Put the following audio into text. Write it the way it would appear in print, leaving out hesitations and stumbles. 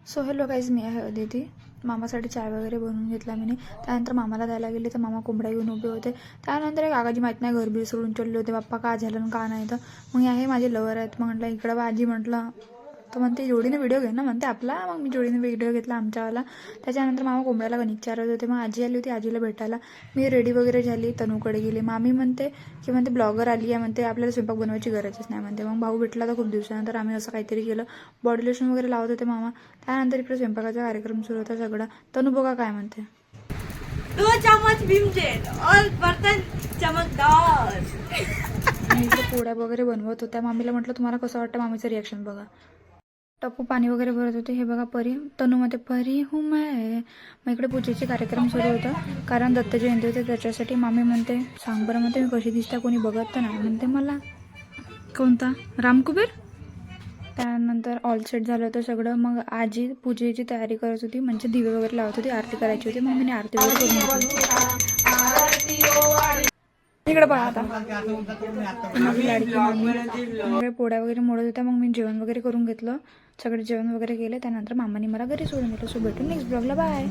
So hello guys, मी आहे अदिती. मामासाठी चाय वगैरे बनवून घेतला मी. त्यानंतर मामाला द्यायला गेले तर मामा कोंबड्या घेऊन उभे होते. त्यानंतर एक आगाजी माहीत नाही घरबीर सोडून चालले होते. बाप्पा का झालं आणि का नाही. तर मग आहे माझे लवर आहेत. मग म्हटलं इकडं बा आजी. म्हटलं तर म्हणते जोडीने व्हिडिओ घे ना म्हणते आपला. मग मी जोडीने व्हिडिओ घेतला आमच्यावाला. त्याच्यानंतर मामा कोंबड्याला गणित चारत होते. मग आजी आली होती आजीला भेटायला. मी रेडी वगैरे झाली, तनूकडे गेली. मामी म्हणते की म्हणते ब्लॉगर आली आहे म्हणते, आपल्याला स्वयंपाक बनवायची गरजच नाही म्हणते. मग भाऊ भेटला तर खूप दिवसानंतर आम्ही असं काहीतरी केलं. बॉडी लोशन वगैरे लावत होते मामा. त्यानंतर इकडे स्वयंपाकाचा कार्यक्रम सुरू होता सगळा. तनू बघा काय म्हणते. 2 चम्मच भीम जेल और बर्तन चमकदार. मी इकडे पोळ्या वगैरे बनवत होत्या. मामीला म्हटलं तुम्हाला कसं वाटतं, मामीचं रिॲक्शन बघा. टप्पू पाणी वगैरे भरत होते. हे बघा परी, तनूमध्ये परी हूँ मैं. मग इकडे पूजेचे कार्यक्रम सुरू होता, कारण दत्त जयंती होते त्याच्यासाठी. मामी म्हणते सांग बरं म्हणते मी कशी दिसते, कोणी बघत तर नाही म्हणते मला. कोणता रामकुबेर. त्यानंतर ऑल सेट झालं होतं सगळं. मग आजी पूजेची तयारी करत होती, म्हणजे दिवे वगैरे लावत होती, आरती करायची होती. मग मी आरती वगैरे करून घेतली. इकडे बघा आता माझी लाडकी मामी पोळ्या वगैरे मोडत होत्या. मग मी जेवण वगैरे करून घेतलं. सगळे जेवण वगैरे केले. त्यानंतर मामाने मला घरी सोडून दिलं. सो भेटून नेक्स्ट ब्लॉगला बाय.